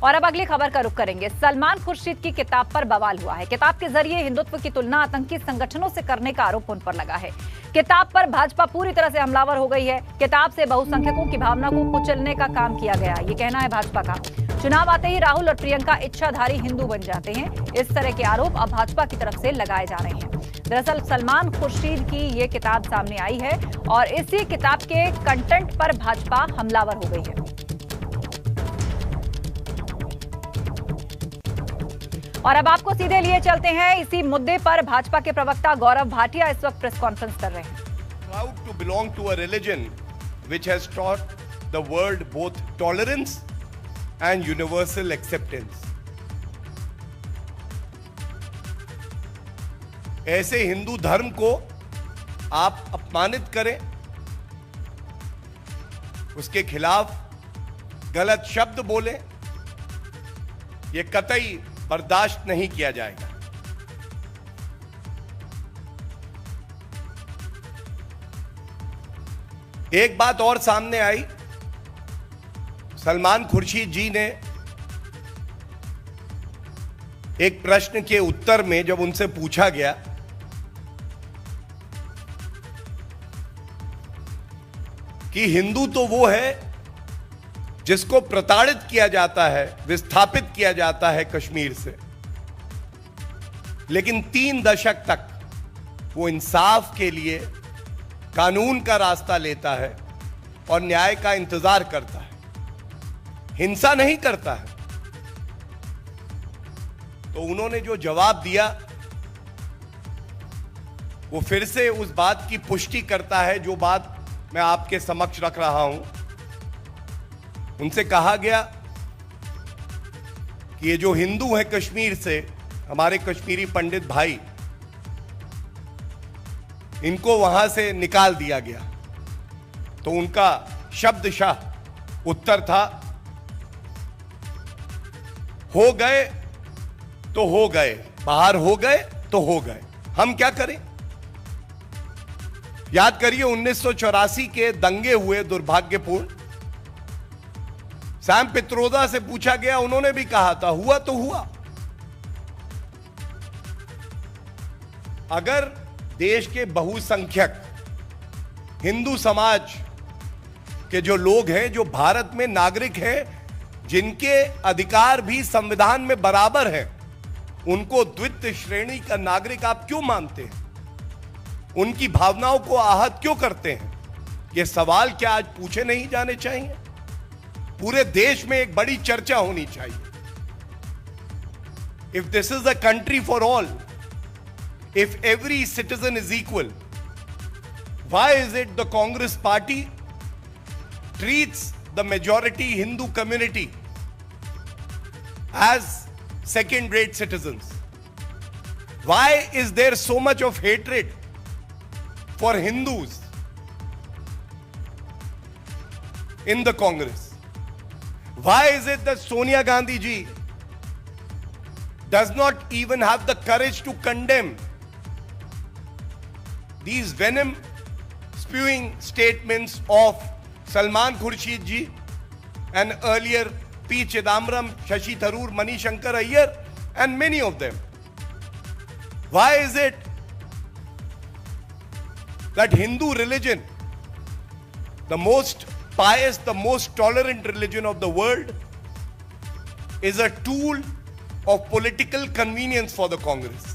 और अब अगली खबर का रुख करेंगे। सलमान खुर्शीद की किताब पर बवाल हुआ है। किताब के जरिए हिंदुत्व की तुलना आतंकी संगठनों से करने का आरोप उन पर लगा है। किताब पर भाजपा पूरी तरह से हमलावर हो गई है। किताब से बहुसंख्यकों की भावना को कुचलने का काम किया गया, ये कहना है भाजपा का। चुनाव आते ही राहुल और प्रियंका इच्छाधारी हिंदू बन जाते हैं, इस तरह के आरोप अब भाजपा की तरफ से लगाए जा रहे हैं। दरअसल सलमान खुर्शीद की ये किताब सामने आई है और इसी किताब के कंटेंट पर भाजपा हमलावर हो गई है। और अब आपको सीधे लिए चलते हैं इसी मुद्दे पर। भाजपा के प्रवक्ता गौरव भाटिया इस वक्त प्रेस कॉन्फ्रेंस कर रहे हैं। Proud to belong to a religion which has taught the world both tolerance and universal acceptance. ऐसे हिंदू धर्म को आप अपमानित करें, उसके खिलाफ गलत शब्द बोलें, यह कतई बर्दाश्त नहीं किया जाएगा। एक बात और सामने आई, सलमान खुर्शीद जी ने एक प्रश्न के उत्तर में जब उनसे पूछा गया कि हिंदू तो वो है जिसको प्रताड़ित किया जाता है, विस्थापित किया जाता है कश्मीर से, लेकिन 3 दशक तक वो इंसाफ के लिए कानून का रास्ता लेता है और न्याय का इंतजार करता है, हिंसा नहीं करता है। तो उन्होंने जो जवाब दिया वो फिर से उस बात की पुष्टि करता है जो बात मैं आपके समक्ष रख रहा हूं। उनसे कहा गया कि ये जो हिंदू हैं कश्मीर से, हमारे कश्मीरी पंडित भाई, इनको वहां से निकाल दिया गया। तो उनका शब्दशः उत्तर था, हो गए तो हो गए, बाहर हो गए तो हो गए, हम क्या करें। याद करिए 1984 के दंगे हुए दुर्भाग्यपूर्ण। सैम पित्रोदा से पूछा गया, उन्होंने भी कहा था हुआ तो हुआ। अगर देश के बहुसंख्यक हिंदू समाज के जो लोग हैं, जो भारत में नागरिक हैं, जिनके अधिकार भी संविधान में बराबर हैं, उनको द्वितीय श्रेणी का नागरिक आप क्यों मानते हैं? उनकी भावनाओं को आहत क्यों करते हैं? ये सवाल क्या आज पूछे नहीं जाने चाहिए? पूरे देश में एक बड़ी चर्चा होनी चाहिए। If this is a country for all, if every citizen is equal, why is it the Congress party treats the majority Hindu community as second-rate citizens? Why is there so much of hatred for Hindus in the Congress? Why is it that Sonia Gandhi ji does not even have the courage to condemn these venom spewing statements of Salman Khurshid ji and earlier P. Chidambaram, Shashi Tharoor, Mani Shankar Iyer and many of them? Why is it that Hindu religion, the most pious, the most tolerant religion of the world, is a tool of political convenience for the Congress?